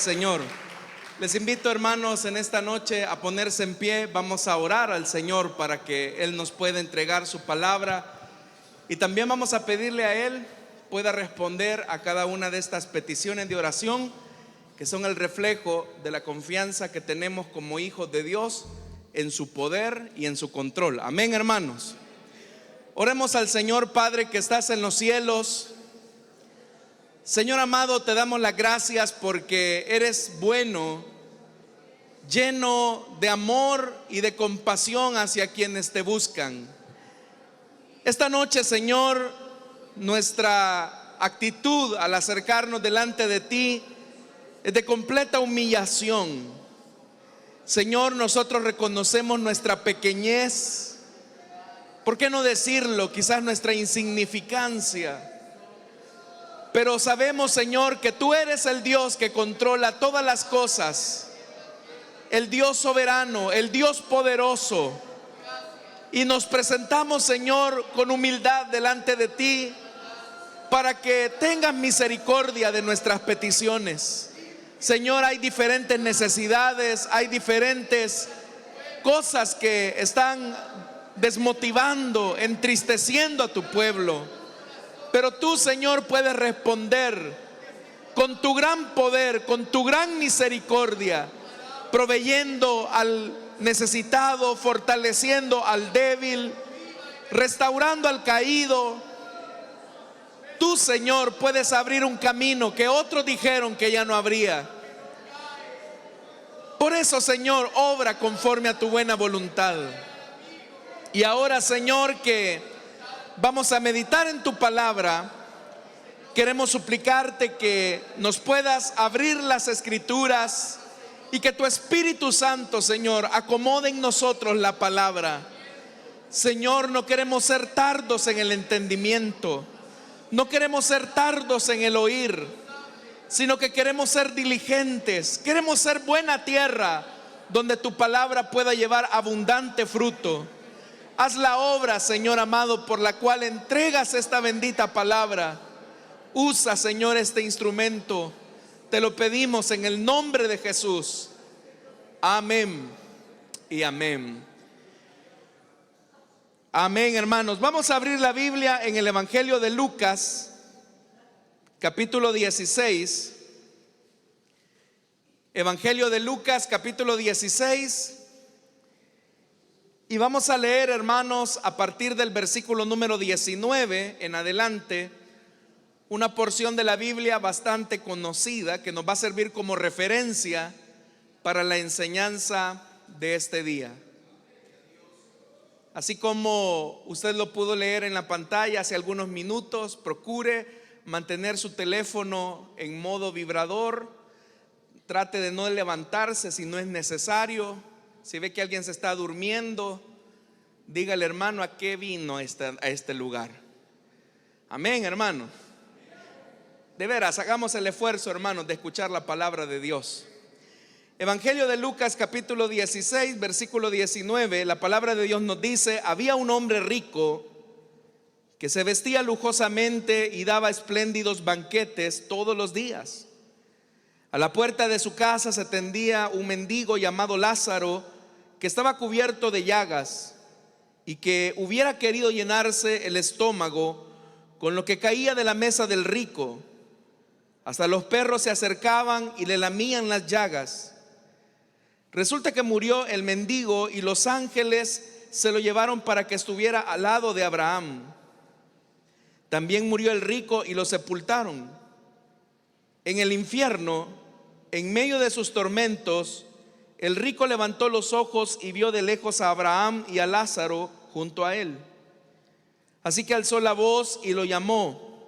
Señor. Les invito, hermanos, en esta noche a ponerse en pie. Vamos a orar al Señor para que Él nos pueda entregar su palabra, y también vamos a pedirle a Él pueda responder a cada una de estas peticiones de oración, que son el reflejo de la confianza que tenemos como hijos de Dios en su poder y en su control. Amén, hermanos. Oremos al Señor. Padre que estás en los cielos, Señor amado, te damos las gracias porque eres bueno, lleno de amor y de compasión hacia quienes te buscan. Esta noche, Señor, nuestra actitud al acercarnos delante de ti es de completa humillación. Señor, nosotros reconocemos nuestra pequeñez, ¿por qué no decirlo? Quizás nuestra insignificancia. Pero sabemos, Señor, que tú eres el Dios que controla todas las cosas, el Dios soberano, el Dios poderoso. Y nos presentamos, Señor, con humildad delante de ti para que tengas misericordia de nuestras peticiones. Señor, hay diferentes necesidades, hay diferentes cosas que están desmotivando, entristeciendo a tu pueblo. Pero tú, Señor, puedes responder con tu gran poder, con tu gran misericordia, proveyendo al necesitado, fortaleciendo al débil, restaurando al caído. Tú, Señor, puedes abrir un camino que otros dijeron que ya no habría. Por eso, Señor, obra conforme a tu buena voluntad. Y ahora, Señor, que vamos a meditar en tu palabra, queremos suplicarte que nos puedas abrir las escrituras y que tu Espíritu Santo, Señor, acomode en nosotros la palabra. Señor, no queremos ser tardos en el entendimiento, no queremos ser tardos en el oír, sino que queremos ser diligentes, queremos ser buena tierra donde tu palabra pueda llevar abundante fruto. Haz la obra, Señor amado, por la cual entregas esta bendita palabra. Usa, Señor, este instrumento. Te lo pedimos en el nombre de Jesús. Amén y amén. Amén, hermanos. Vamos a abrir la Biblia en el Evangelio de Lucas, capítulo 16. Evangelio de Lucas, capítulo 16. Y vamos a leer, hermanos, a partir del versículo número 19 en adelante, una porción de la Biblia bastante conocida que nos va a servir como referencia para la enseñanza de este día. Así como usted lo pudo leer en la pantalla hace algunos minutos, procure mantener su teléfono en modo vibrador. Trate de no levantarse si no es necesario. Si ve que alguien se está durmiendo, dígale: hermano, ¿a qué vino a este lugar? Amén, hermano. De veras, hagamos el esfuerzo, hermanos, de escuchar la palabra de Dios. Evangelio de Lucas, capítulo 16, versículo 19. La palabra de Dios nos dice: había un hombre rico que se vestía lujosamente y daba espléndidos banquetes todos los días. A la puerta de su casa se tendía un mendigo llamado Lázaro, que estaba cubierto de llagas y que hubiera querido llenarse el estómago con lo que caía de la mesa del rico. Hasta los perros se acercaban y le lamían las llagas. Resulta que murió el mendigo y los ángeles se lo llevaron para que estuviera al lado de Abraham. También murió el rico y lo sepultaron. En el infierno, en medio de sus tormentos, el rico levantó los ojos y vio de lejos a Abraham y a Lázaro junto a él. Así que alzó la voz y lo llamó: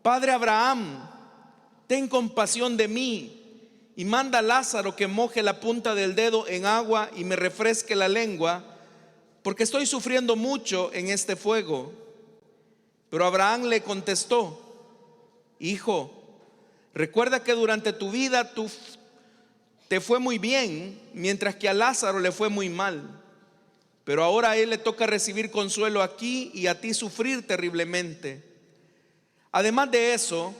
Padre Abraham, ten compasión de mí y manda a Lázaro que moje la punta del dedo en agua y me refresque la lengua, porque estoy sufriendo mucho en este fuego. Pero Abraham le contestó: Hijo, recuerda que durante tu vida te fue muy bien, mientras que a Lázaro le fue muy mal. Pero ahora a él le toca recibir consuelo aquí y a ti sufrir terriblemente. Además de eso,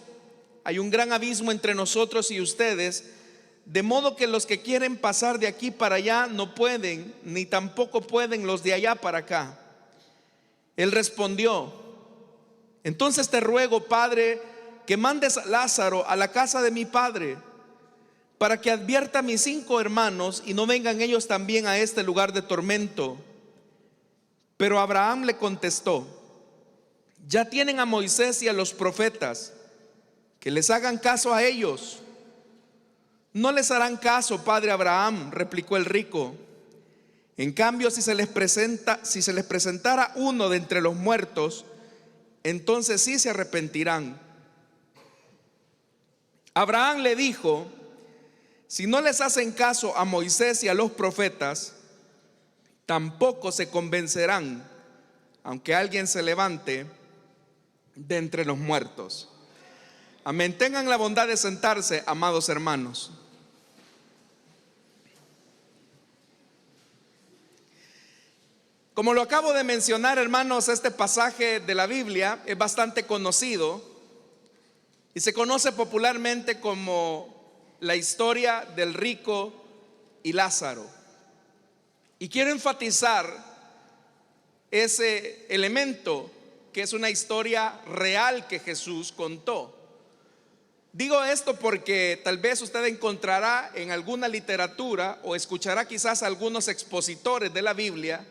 hay un gran abismo entre nosotros y ustedes, de modo que los que quieren pasar de aquí para allá no pueden, ni tampoco pueden los de allá para acá. Él respondió: entonces te ruego, Padre, que mandes a Lázaro a la casa de mi padre, para que advierta a mis 5 hermanos y no vengan ellos también a este lugar de tormento. Pero Abraham le contestó: ya tienen a Moisés y a los profetas, que les hagan caso a ellos. No les harán caso, padre Abraham, replicó el rico. En cambio, si se les presentara uno de entre los muertos, entonces sí se arrepentirán. Abraham le dijo: si no les hacen caso a Moisés y a los profetas, tampoco se convencerán, aunque alguien se levante de entre los muertos. Amén. Tengan la bondad de sentarse, amados hermanos. Como lo acabo de mencionar, hermanos, este pasaje de la Biblia es bastante conocido y se conoce popularmente como la historia del rico y Lázaro. Y quiero enfatizar ese elemento, que es una historia real que Jesús contó. Digo esto porque tal vez usted encontrará en alguna literatura o escuchará quizás a algunos expositores de la Biblia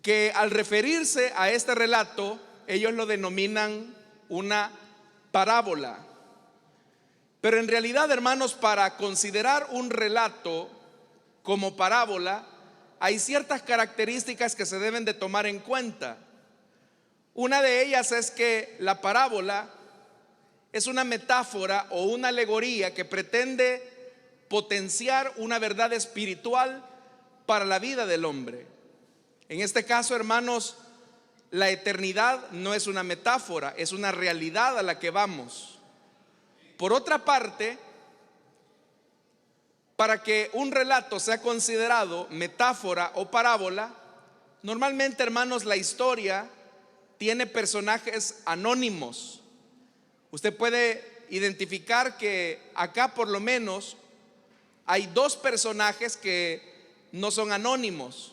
que al referirse a este relato, ellos lo denominan una parábola. Pero en realidad, hermanos, para considerar un relato como parábola, hay ciertas características que se deben de tomar en cuenta. Una de ellas es que la parábola es una metáfora o una alegoría que pretende potenciar una verdad espiritual para la vida del hombre. En este caso, hermanos, la eternidad no es una metáfora, es una realidad a la que vamos. Por otra parte, para que un relato sea considerado metáfora o parábola, normalmente, hermanos, la historia tiene personajes anónimos. Usted puede identificar que acá por lo menos hay 2 personajes que no son anónimos.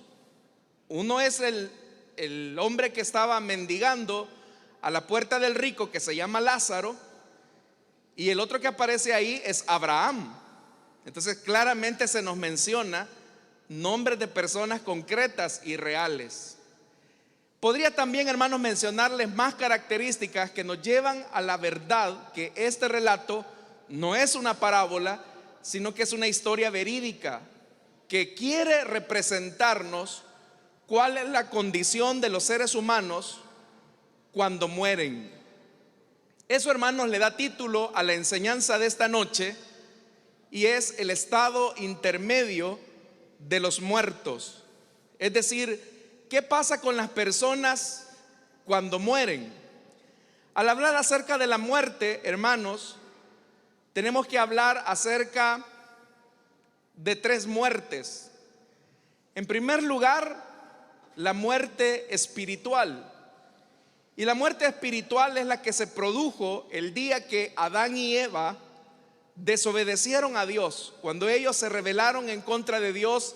Uno es el hombre que estaba mendigando a la puerta del rico, que se llama Lázaro, y el otro que aparece ahí es Abraham. Entonces claramente se nos menciona nombres de personas concretas y reales. Podría también, hermanos, mencionarles más características que nos llevan a la verdad que este relato no es una parábola, sino que es una historia verídica que quiere representarnos cuál es la condición de los seres humanos cuando mueren. Eso, hermanos, le da título a la enseñanza de esta noche, y es el estado intermedio de los muertos. Es decir, ¿qué pasa con las personas cuando mueren? Al hablar acerca de la muerte, hermanos, tenemos que hablar acerca de 3 muertes. En primer lugar, la muerte espiritual. Y la muerte espiritual es la que se produjo el día que Adán y Eva desobedecieron a Dios, cuando ellos se rebelaron en contra de Dios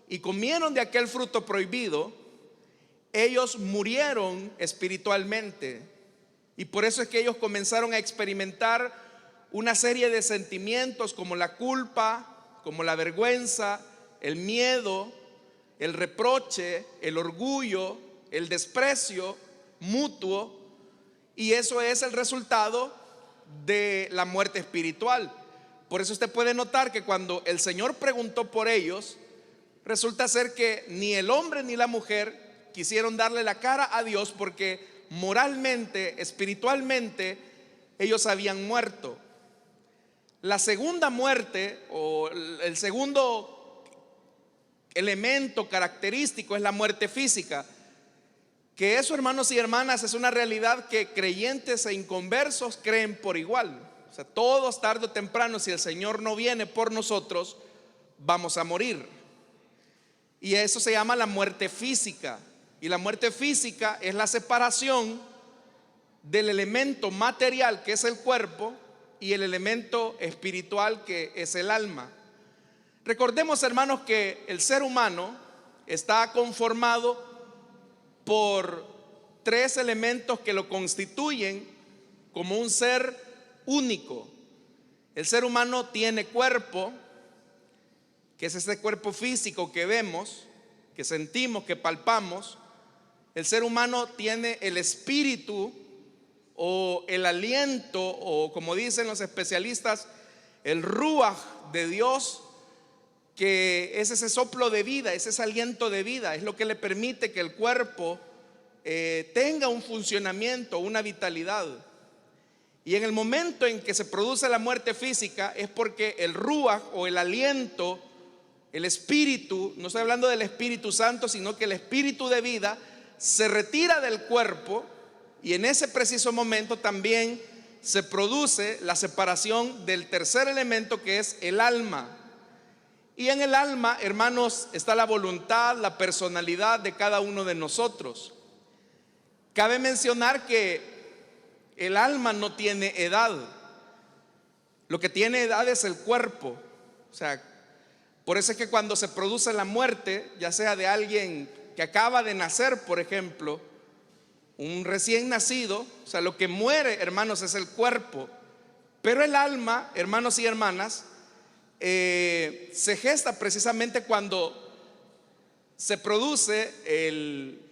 y comieron de aquel fruto prohibido. Ellos murieron espiritualmente, y por eso es que ellos comenzaron a experimentar una serie de sentimientos como la culpa, como la vergüenza, el miedo, el reproche, el orgullo, el desprecio mutuo, y eso es el resultado de la muerte espiritual. Por eso usted puede notar que cuando el Señor preguntó por ellos, resulta ser que ni el hombre ni la mujer quisieron darle la cara a Dios, porque moralmente, espiritualmente, ellos habían muerto. La segunda muerte, o el segundo elemento característico, es la muerte física. Que eso, hermanos y hermanas, es una realidad que creyentes e inconversos creen por igual. O sea, todos tarde o temprano, si el Señor no viene por nosotros, vamos a morir. Y eso se llama la muerte física. Y la muerte física es la separación del elemento material, que es el cuerpo, y el elemento espiritual que es el alma. Recordemos, hermanos, que el ser humano está conformado por tres elementos que lo constituyen como un ser único. El ser humano tiene cuerpo, que es ese cuerpo físico que vemos, que sentimos, que palpamos. El ser humano tiene el espíritu o el aliento, o como dicen los especialistas, el ruaj de Dios, que es ese soplo de vida, es ese aliento de vida, es lo que le permite que el cuerpo tenga un funcionamiento, una vitalidad. Y en el momento en que se produce la muerte física es porque el ruaj o el aliento, el espíritu, no estoy hablando del Espíritu Santo, sino que el espíritu de vida se retira del cuerpo, y en ese preciso momento también se produce la separación del tercer elemento, que es el alma. Y en el alma, hermanos, está la voluntad, la personalidad de cada uno de nosotros. Cabe mencionar que el alma no tiene edad. Lo que tiene edad es el cuerpo. O sea, por eso es que cuando se produce la muerte, ya sea de alguien que acaba de nacer, por ejemplo, un recién nacido, o sea, lo que muere, hermanos, es el cuerpo. Pero el alma, hermanos y hermanas, se gesta precisamente cuando se produce el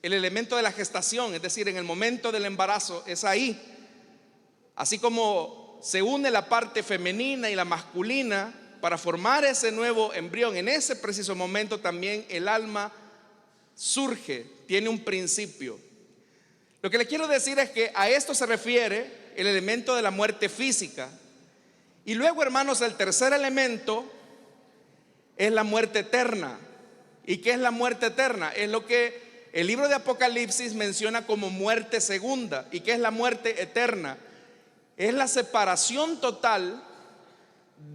elemento de la gestación, es decir, en el momento del embarazo, es ahí. Así como se une la parte femenina y la masculina para formar ese nuevo embrión, en ese preciso momento también el alma surge, tiene un principio. Lo que le quiero decir es que a esto se refiere el elemento de la muerte física. Y luego, hermanos, el tercer elemento es la muerte eterna. ¿Y qué es la muerte eterna? Es lo que el libro de Apocalipsis menciona como muerte segunda. ¿Y qué es la muerte eterna? Es la separación total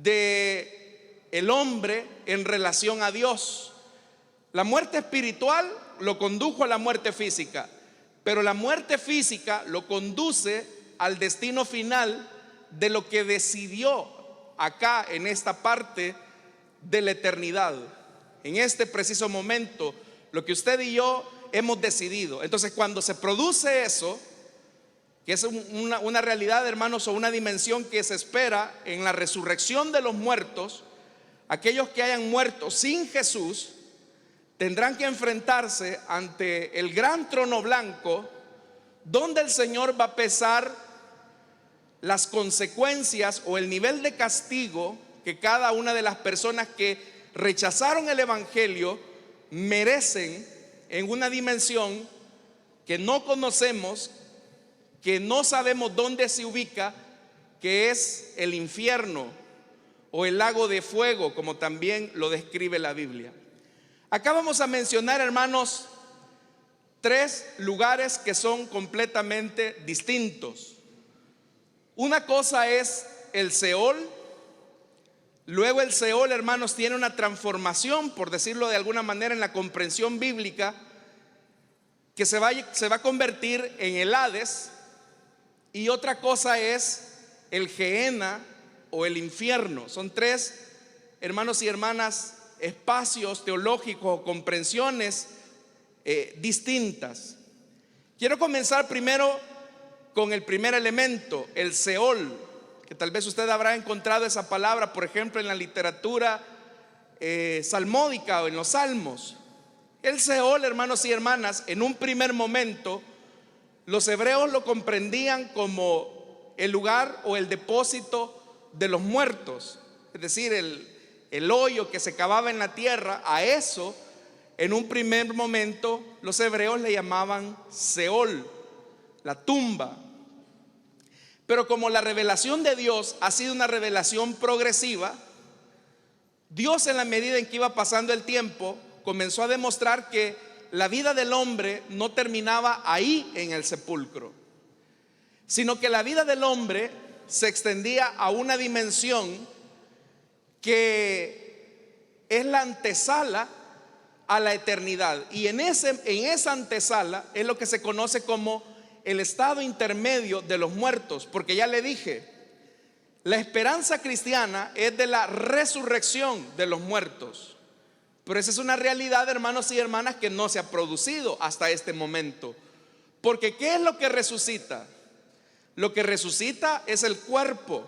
de el hombre en relación a Dios. La muerte espiritual lo condujo a la muerte física, pero la muerte física lo conduce al destino final de lo que decidió acá en esta parte de la eternidad. En este preciso momento, lo que usted y yo hemos decidido. Entonces, cuando se produce eso, que es una realidad, hermanos, o una dimensión que se espera en la resurrección de los muertos, aquellos que hayan muerto sin Jesús tendrán que enfrentarse ante el gran trono blanco, donde el Señor va a pesar las consecuencias o el nivel de castigo que cada una de las personas que rechazaron el evangelio merecen en una dimensión que no conocemos, que no sabemos dónde se ubica, que es el infierno o el lago de fuego, como también lo describe la Biblia. Acá vamos a mencionar, hermanos, tres lugares que son completamente distintos. Una cosa es el Seol. Luego el Seol, hermanos, tiene una transformación, por decirlo de alguna manera en la comprensión bíblica, que se va a convertir en el Hades. Y otra cosa es el Gehenna o el infierno. Son tres, hermanos y hermanas, espacios teológicos o comprensiones distintas. Quiero comenzar primero con el primer elemento, el Seol, que tal vez usted habrá encontrado esa palabra, por ejemplo, en la literatura salmódica o en los salmos. El Seol, hermanos y hermanas, en un primer momento los hebreos lo comprendían como el lugar o el depósito de los muertos, es decir, el hoyo que se cavaba en la tierra. A eso, en un primer momento, los hebreos le llamaban Seol, la tumba. Pero como la revelación de Dios ha sido una revelación progresiva, Dios, en la medida en que iba pasando el tiempo, comenzó a demostrar que la vida del hombre no terminaba ahí en el sepulcro, sino que la vida del hombre se extendía a una dimensión que es la antesala a la eternidad. Y en esa antesala es lo que se conoce como el estado intermedio de los muertos. Porque ya le dije, La esperanza cristiana es de la resurrección de los muertos. Pero esa es una realidad, hermanos y hermanas, que no se ha producido hasta este momento. Porque ¿qué es lo que resucita? Lo que resucita es el cuerpo.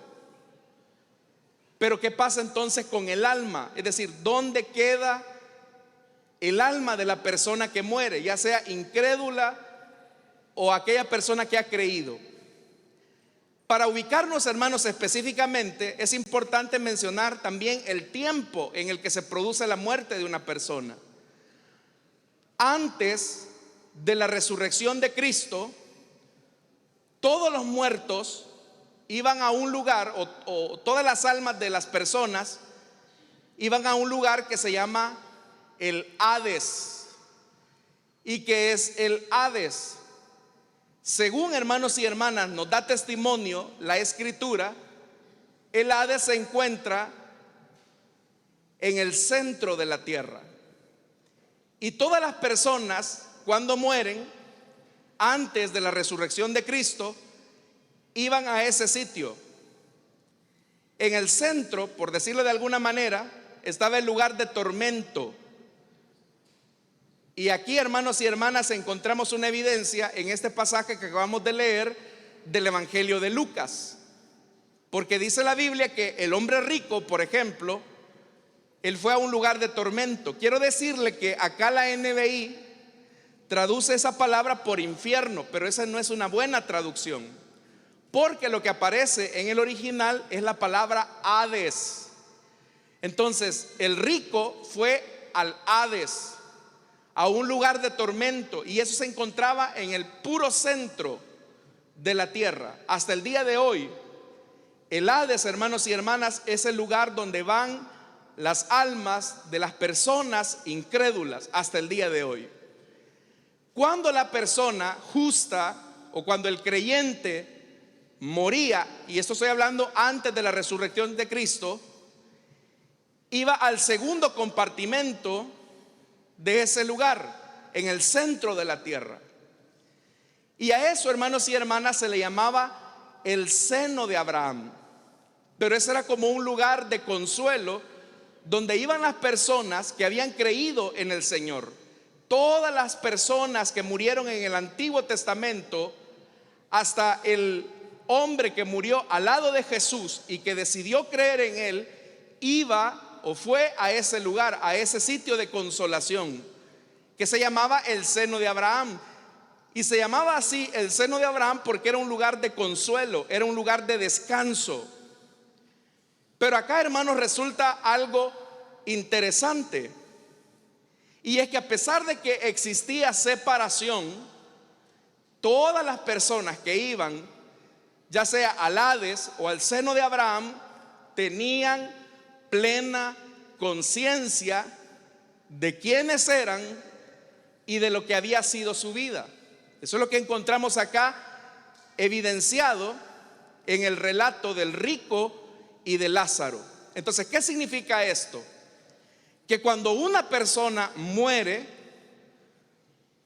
Pero ¿qué pasa entonces con el alma? Es decir, ¿dónde queda el alma de la persona que muere? Ya sea incrédula o aquella persona que ha creído. Para ubicarnos, hermanos, específicamente, es importante mencionar también el tiempo en el que se produce la muerte de una persona. Antes de la resurrección de Cristo, todos los muertos iban a un lugar, o todas las almas de las personas iban a un lugar que se llama el Hades. ¿Y qué es el Hades? Según, hermanos y hermanas, nos da testimonio la Escritura, el Hades se encuentra en el centro de la tierra. Y todas las personas, cuando mueren, antes de la resurrección de Cristo, iban a ese sitio. En el centro, por decirlo de alguna manera, estaba el lugar de tormento. Y aquí, hermanos y hermanas, encontramos una evidencia en este pasaje que acabamos de leer del Evangelio de Lucas. Porque dice la Biblia que el hombre rico, por ejemplo, él fue a un lugar de tormento. Quiero decirle que acá la NBI traduce esa palabra por infierno, pero esa no es una buena traducción. Porque lo que aparece en el original es la palabra Hades. Entonces, el rico fue al Hades, a un lugar de tormento, y eso se encontraba en el puro centro de la tierra. Hasta el día de hoy, el Hades, hermanos y hermanas, es el lugar donde van las almas de las personas incrédulas hasta el día de hoy. Cuando la persona justa o cuando el creyente moría, y esto estoy hablando antes de la resurrección de Cristo, iba al segundo compartimento de ese lugar, en el centro de la tierra. Y a eso, hermanos y hermanas, se le llamaba el seno de Abraham. Pero ese era como un lugar de consuelo donde iban las personas que habían creído en el Señor. Todas las personas que murieron en el Antiguo Testamento, hasta el hombre que murió al lado de Jesús y que decidió creer en él, iba o fue a ese lugar, a ese sitio de consolación que se llamaba el seno de Abraham. Y se llamaba así el seno de Abraham porque era un lugar de consuelo, era un lugar de descanso. Pero acá, hermanos, resulta algo interesante, y es que a pesar de que existía separación, todas las personas que iban, ya sea al Hades o al seno de Abraham, tenían plena conciencia de quiénes eran y de lo que había sido su vida. Eso es lo que encontramos acá evidenciado en el relato del rico y de Lázaro. Entonces, ¿qué significa esto? Que cuando una persona muere,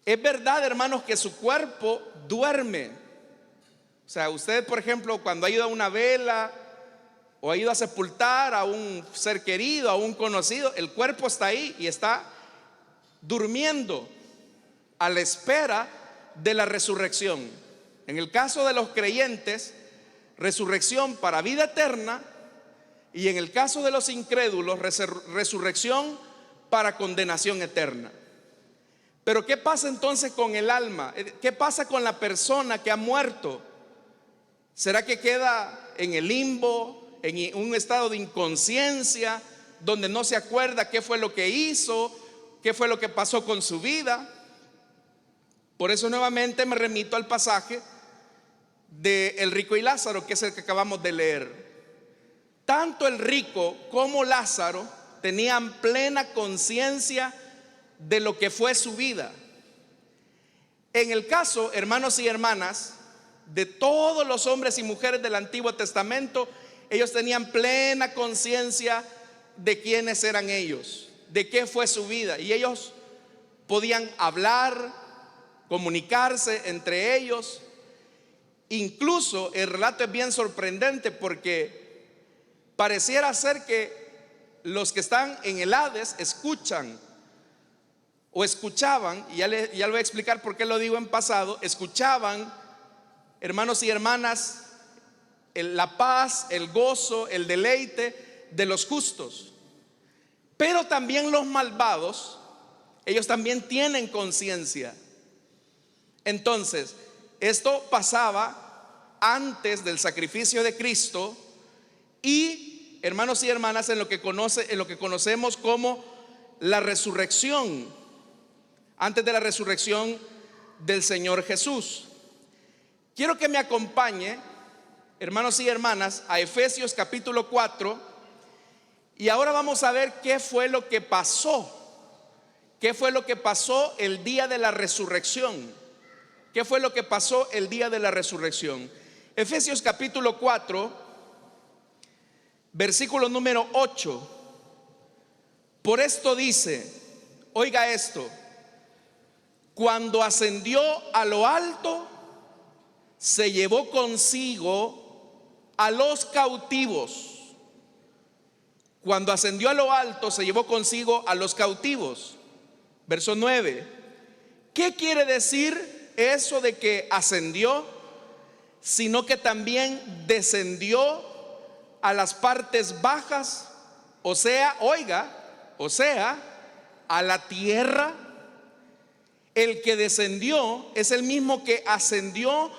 es verdad, hermanos, que su cuerpo duerme. O sea, usted, por ejemplo, cuando ha ido a una vela o ha ido a sepultar a un ser querido, a un conocido, el cuerpo está ahí y está durmiendo a la espera de la resurrección. En el caso de los creyentes, resurrección para vida eterna, y en el caso de los incrédulos, resurrección para condenación eterna. Pero ¿qué pasa entonces con el alma? ¿Qué pasa con la persona que ha muerto? ¿Será que queda en el limbo, en un estado de inconsciencia, donde no se acuerda qué fue lo que hizo, qué fue lo que pasó con su vida? Por eso nuevamente me remito al pasaje de el rico y Lázaro, que es el que acabamos de leer. Tanto el rico como Lázaro tenían plena conciencia de lo que fue su vida. En el caso, hermanos y hermanas, de todos los hombres y mujeres del Antiguo Testamento, ellos tenían plena conciencia de quiénes eran ellos, de qué fue su vida, y ellos podían hablar, comunicarse entre ellos. Incluso el relato es bien sorprendente porque Pareciera ser que los que están en el Hades escuchan o escuchaban, y ya le voy a explicar por qué lo digo en pasado, escuchaban, hermanos y hermanas, la paz, el gozo, el deleite de los justos. Pero también los malvados, ellos también tienen conciencia. Entonces, esto pasaba antes del sacrificio de Cristo y, hermanos y hermanas, en lo que conocemos como la resurrección, antes de la resurrección del Señor Jesús. Quiero que me acompañe, hermanos y hermanas, a Efesios capítulo 4, y ahora vamos a ver qué fue lo que pasó. ¿Qué fue lo que pasó el día de la resurrección? ¿Qué fue lo que pasó el día de la resurrección? Efesios capítulo 4, versículo número 8. Por esto dice, oiga esto: cuando ascendió a lo alto, se llevó consigo a los cautivos. Cuando ascendió a lo alto, se llevó consigo a los cautivos. Verso 9. ¿Qué quiere decir eso de que ascendió? Sino que también descendió a las partes bajas, o sea, oiga, a la tierra. El que descendió es el mismo que ascendió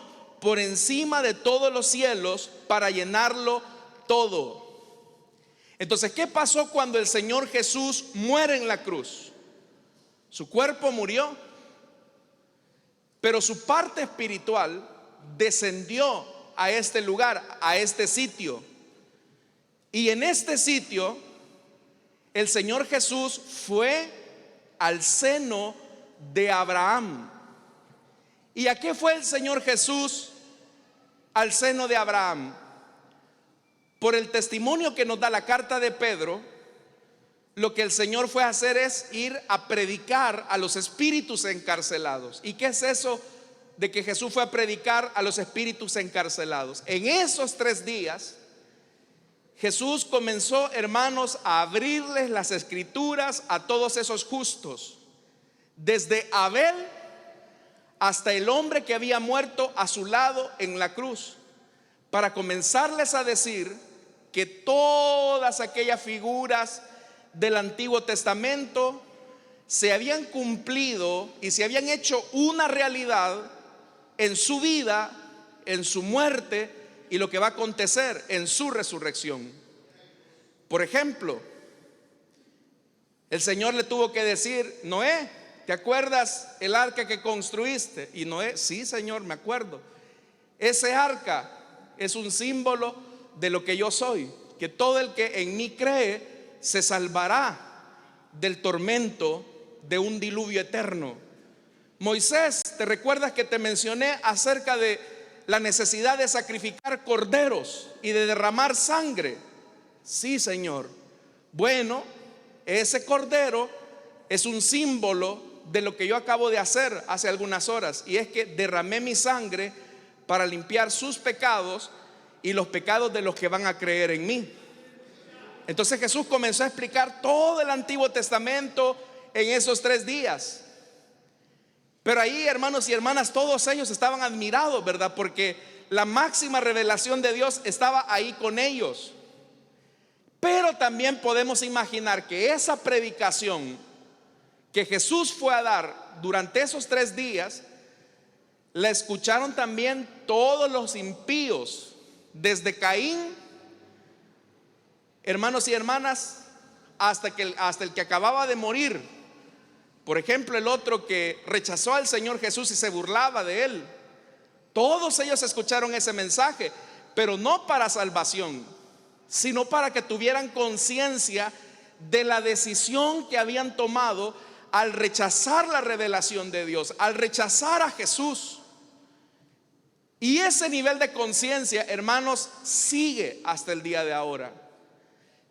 por encima de todos los cielos para llenarlo todo. Entonces, ¿qué pasó cuando el Señor Jesús muere en la cruz? Su cuerpo murió, pero su parte espiritual descendió a este lugar, a este sitio. Y en este sitio, el Señor Jesús fue al seno de Abraham. ¿Y a qué fue el Señor Jesús al seno de Abraham? Por el testimonio que nos da la carta de Pedro, lo que el Señor fue a hacer es ir a predicar a los espíritus encarcelados. ¿Y qué es eso de que Jesús fue a predicar a los espíritus encarcelados? En esos 3 días, Jesús comenzó, hermanos, a abrirles las escrituras a todos esos justos, desde Abel hasta el hombre que había muerto a su lado en la cruz, para comenzarles a decir que todas aquellas figuras del Antiguo Testamento se habían cumplido y se habían hecho una realidad en su vida, en su muerte y lo que va a acontecer en su resurrección. Por ejemplo, el Señor le tuvo que decir: Noé, ¿te acuerdas el arca que construiste? Y Noé: sí, Señor, me acuerdo. Ese arca es un símbolo de lo que yo soy, que todo el que en mí cree se salvará del tormento de un diluvio eterno. Moisés, ¿te recuerdas que te mencioné acerca de la necesidad de sacrificar corderos y de derramar sangre? Sí, Señor. Bueno, ese cordero es un símbolo de lo que yo acabo de hacer hace algunas horas, y es que derramé mi sangre para limpiar sus pecados y los pecados de los que van a creer en mí. Entonces Jesús comenzó a explicar todo el Antiguo Testamento en esos 3 días. Pero ahí, hermanos y hermanas, todos ellos estaban admirados, ¿verdad? Porque la máxima revelación de Dios estaba ahí con ellos. Pero también podemos imaginar que esa predicación que Jesús fue a dar durante esos 3 días, la escucharon también todos los impíos, desde Caín, hermanos y hermanas, hasta el que acababa de morir. Por ejemplo, el otro que rechazó al Señor Jesús y se burlaba de él. Todos ellos escucharon ese mensaje, pero no para salvación, sino para que tuvieran conciencia de la decisión que habían tomado al rechazar la revelación de Dios, al rechazar a Jesús. Y ese nivel de conciencia, hermanos, sigue hasta el día de ahora.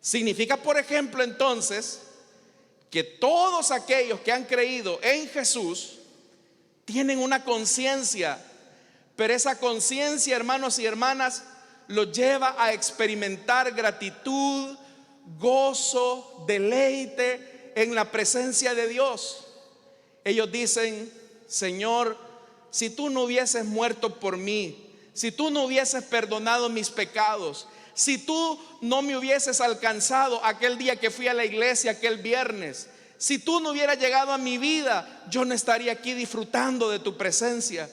Significa, por ejemplo, entonces, que todos aquellos que han creído en Jesús tienen una conciencia, pero esa conciencia, hermanos y hermanas, los lleva a experimentar gratitud, gozo, deleite en la presencia de Dios. Ellos dicen: Señor, si tú no hubieses muerto por mí, si tú no hubieses perdonado mis pecados, si tú no me hubieses alcanzado aquel día que fui a la iglesia, aquel viernes, si tú no hubieras llegado a mi vida, yo no estaría aquí disfrutando de tu presencia.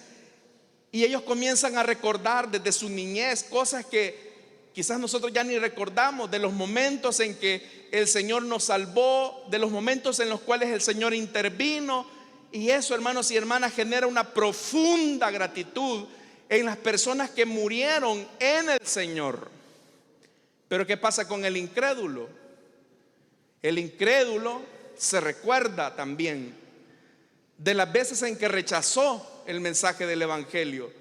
Y ellos comienzan a recordar desde su niñez cosas que quizás nosotros ya ni recordamos, de los momentos en que el Señor nos salvó, de los momentos en los cuales el Señor intervino. Y eso, hermanos y hermanas, genera una profunda gratitud en las personas que murieron en el Señor. Pero ¿qué pasa con el incrédulo? El incrédulo se recuerda también de las veces en que rechazó el mensaje del evangelio.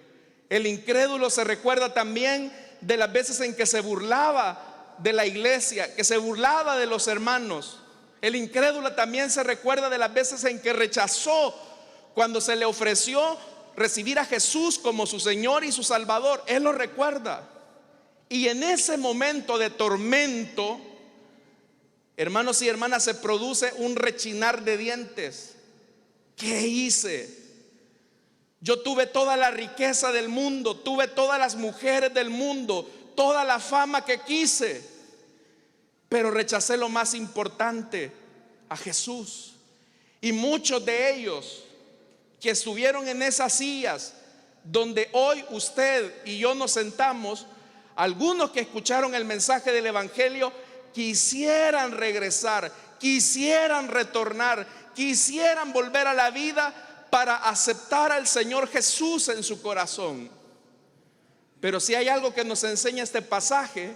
El incrédulo se recuerda también de las veces en que se burlaba de la iglesia, que se burlaba de los hermanos. El incrédulo también se recuerda de las veces en que rechazó cuando se le ofreció recibir a Jesús como su Señor y su Salvador. Él lo recuerda. Y en ese momento de tormento, hermanos y hermanas, se produce un rechinar de dientes. ¿Qué hice? Yo tuve toda la riqueza del mundo, tuve todas las mujeres del mundo, toda la fama que quise, pero rechacé lo más importante, a Jesús. Y muchos de ellos que estuvieron en esas sillas donde hoy usted y yo nos sentamos, algunos que escucharon el mensaje del evangelio quisieran regresar, quisieran retornar, quisieran volver a la vida para aceptar al Señor Jesús en su corazón. Pero si hay algo que nos enseña este pasaje,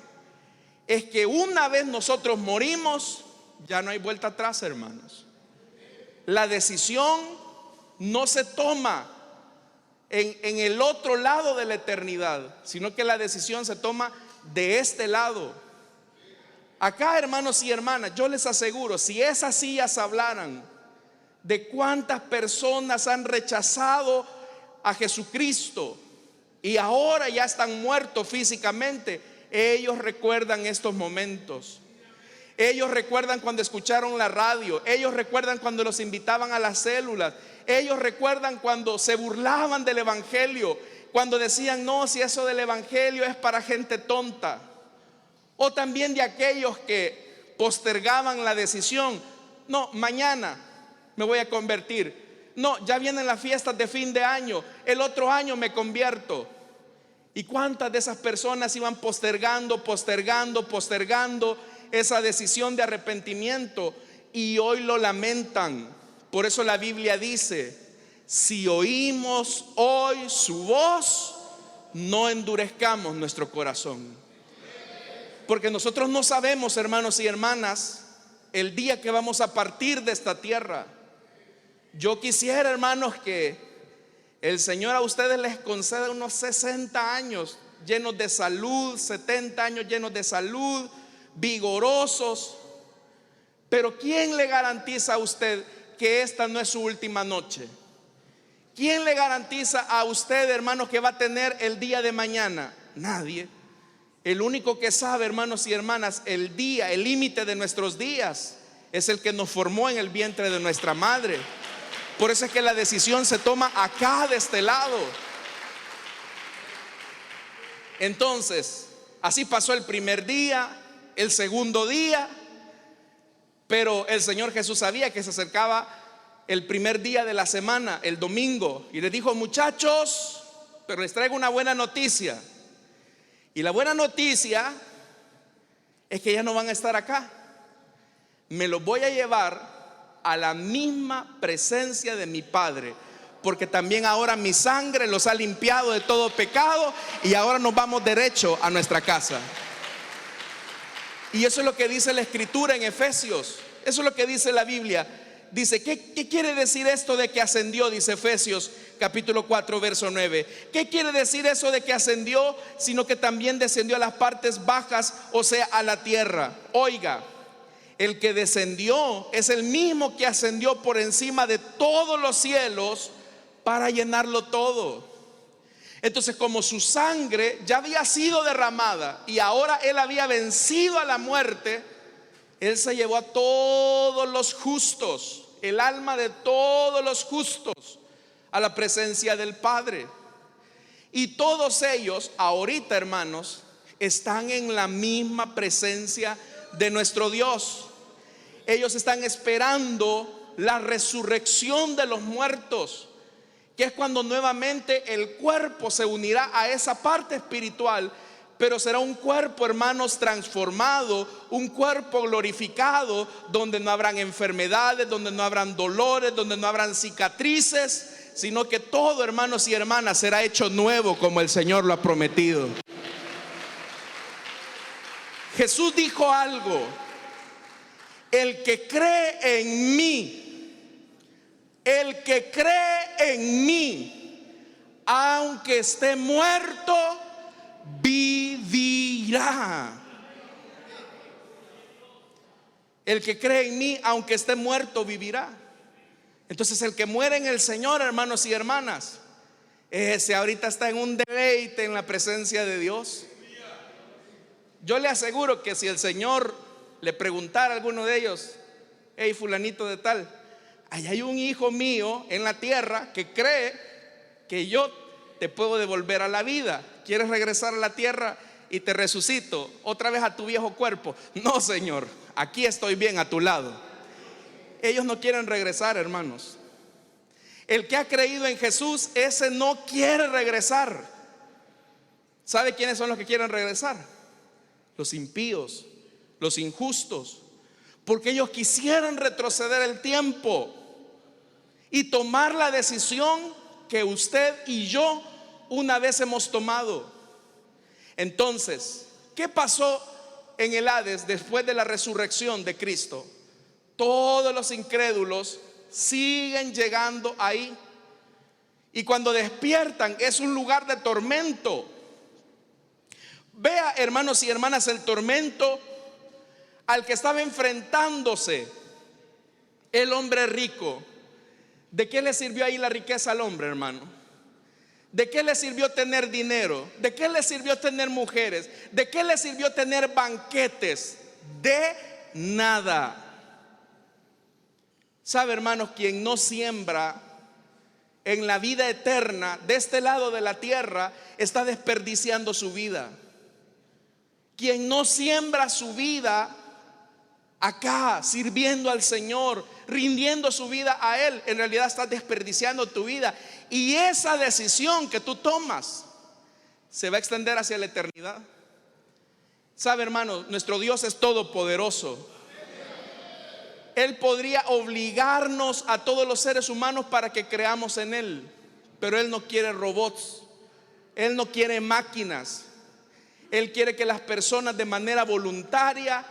es que una vez nosotros morimos, ya no hay vuelta atrás, hermanos. La decisión no se toma en el otro lado de la eternidad, sino que la decisión se toma de este lado. Acá, hermanos y hermanas, yo les aseguro, si esas sillas hablaran de cuántas personas han rechazado a Jesucristo y ahora ya están muertos físicamente, ellos recuerdan estos momentos. Ellos recuerdan cuando escucharon la radio, ellos recuerdan cuando los invitaban a las células, ellos recuerdan cuando se burlaban del evangelio, cuando decían: no, si eso del evangelio es para gente tonta. O también de aquellos que postergaban la decisión: no, mañana me voy a convertir, no, ya vienen las fiestas de fin de año, el otro año me convierto. ¿Y cuántas de esas personas iban postergando esa decisión de arrepentimiento? Y hoy lo lamentan. Por eso la Biblia dice: si oímos hoy su voz, no endurezcamos nuestro corazón. Porque nosotros no sabemos, hermanos y hermanas, el día que vamos a partir de esta tierra. Yo quisiera, hermanos, que el Señor a ustedes les conceda unos 60 años llenos de salud, 70 años llenos de salud, vigorosos. Pero ¿quién le garantiza a usted que esta no es su última noche? ¿Quién le garantiza a usted, hermanos, que va a tener el día de mañana? Nadie. El único que sabe, hermanos y hermanas, el día, el límite de nuestros días, es el que nos formó en el vientre de nuestra madre. Por eso es que la decisión se toma acá, de este lado. Entonces, así pasó el primer día, el segundo día. Pero el Señor Jesús sabía que se acercaba el primer día de la semana, el domingo, y les dijo: muchachos, pero les traigo una buena noticia. Y la buena noticia es que ya no van a estar acá. Me los voy a llevar a la misma presencia de mi Padre, porque también ahora mi sangre los ha limpiado de todo pecado y ahora nos vamos derecho a nuestra casa. Y eso es lo que dice la Escritura en Efesios. Eso es lo que dice la Biblia. Dice: ¿qué quiere decir esto de que ascendió? Dice Efesios capítulo 4 verso 9. ¿Qué quiere decir eso de que ascendió? Sino que también descendió a las partes bajas, o sea, a la tierra. Oiga, el que descendió es el mismo que ascendió por encima de todos los cielos para llenarlo todo. Entonces, como su sangre ya había sido derramada y ahora Él había vencido a la muerte, Él se llevó a todos los justos, el alma de todos los justos, a la presencia del Padre. Y todos ellos ahorita, hermanos, están en la misma presencia de nuestro Dios. Ellos están esperando la resurrección de los muertos, que es cuando nuevamente el cuerpo se unirá a esa parte espiritual, pero será un cuerpo, hermanos, transformado, un cuerpo glorificado, donde no habrán enfermedades, donde no habrán dolores, donde no habrán cicatrices, sino que todo, hermanos y hermanas, será hecho nuevo como el Señor lo ha prometido. Jesús dijo algo: el que cree en mí, el que cree en mí, aunque esté muerto, vivirá. El que cree en mí, aunque esté muerto, vivirá. Entonces, el que muere en el Señor, hermanos y hermanas, ese ahorita está en un deleite en la presencia de Dios. Yo le aseguro que si el Señor le preguntara a alguno de ellos: hey, fulanito de tal, ahí hay un hijo mío en la tierra que cree que yo te puedo devolver a la vida. ¿Quieres regresar a la tierra y te resucito otra vez a tu viejo cuerpo? No, Señor, aquí estoy bien a tu lado. Ellos no quieren regresar, hermanos. El que ha creído en Jesús, ese no quiere regresar. ¿Sabe quiénes son los que quieren regresar? Los impíos, los injustos, porque ellos quisieran retroceder el tiempo y tomar la decisión que usted y yo una vez hemos tomado. Entonces, ¿qué pasó en el Hades después de la resurrección de Cristo? Todos los incrédulos siguen llegando ahí, y cuando despiertan es un lugar de tormento. Vea, hermanos y hermanas, el tormento al que estaba enfrentándose el hombre rico. ¿De qué le sirvió ahí la riqueza al hombre, hermano? ¿De qué le sirvió tener dinero? ¿De qué le sirvió tener mujeres? ¿De qué le sirvió tener banquetes? De nada. ¿Sabe, hermanos? Quien no siembra en la vida eterna de este lado de la tierra está desperdiciando su vida. Quien no siembra su vida acá, sirviendo al Señor, rindiendo su vida a Él, en realidad estás desperdiciando tu vida. Y esa decisión que tú tomas se va a extender hacia la eternidad. ¿Sabe, hermano? Nuestro Dios es todopoderoso. Él podría obligarnos a todos los seres humanos para que creamos en Él, pero Él no quiere robots, Él no quiere máquinas. Él quiere que las personas de manera voluntaria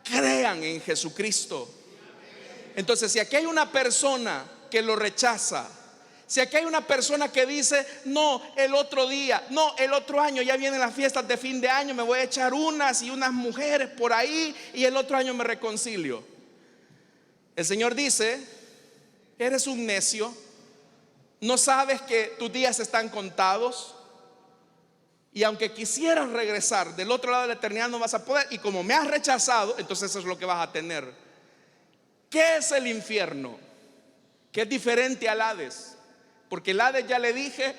crean en Jesucristo. Entonces, si aquí hay una persona que lo rechaza, si aquí hay una persona que dice: no, el otro día, no, el otro año, ya vienen las fiestas de fin de año, me voy a echar unas y unas mujeres por ahí y el otro año me reconcilio. El Señor dice: eres un necio, no sabes que tus días están contados, y aunque quisieras regresar del otro lado de la eternidad no vas a poder, y como me has rechazado, entonces eso es lo que vas a tener. ¿Qué es el infierno? Que es diferente al Hades, porque el Hades, ya le dije,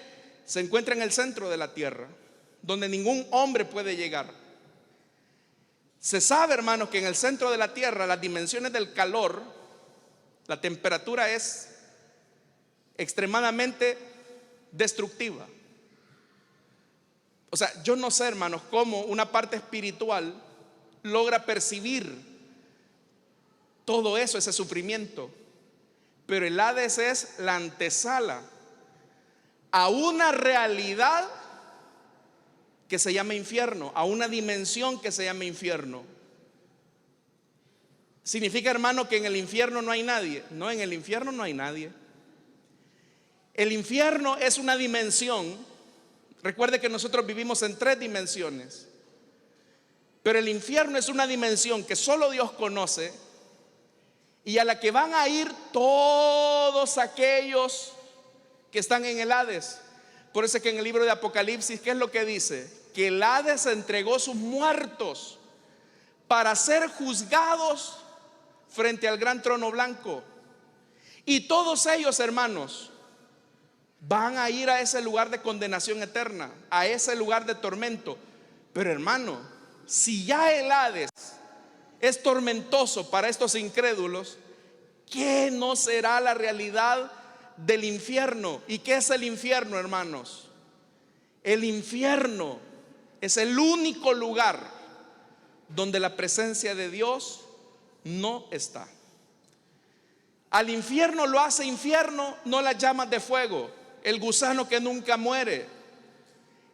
se encuentra en el centro de la tierra, donde ningún hombre puede llegar. Se sabe, hermanos, que en el centro de la tierra las dimensiones del calor, la temperatura es extremadamente destructiva. O sea, yo no sé, hermanos, cómo una parte espiritual logra percibir todo eso, ese sufrimiento. Pero el Hades es la antesala a una realidad que se llama infierno, a una dimensión que se llama infierno. ¿Significa, hermano, que en el infierno no hay nadie? No, en el infierno no hay nadie. El infierno es una dimensión. Recuerde que nosotros vivimos en 3 dimensiones, pero el infierno es una dimensión que solo Dios conoce, y a la que van a ir todos aquellos que están en el Hades. Por eso es que en el libro de Apocalipsis, ¿qué es lo que dice? Que el Hades entregó sus muertos para ser juzgados frente al gran trono blanco. Y todos ellos, hermanos, van a ir a ese lugar de condenación eterna, a ese lugar de tormento. Pero hermano, si ya el Hades es tormentoso para estos incrédulos, ¿qué no será la realidad del infierno? ¿Y qué es el infierno, hermanos? El infierno es el único lugar donde la presencia de Dios no está. Al infierno lo hace infierno no las llamas de fuego, el gusano que nunca muere.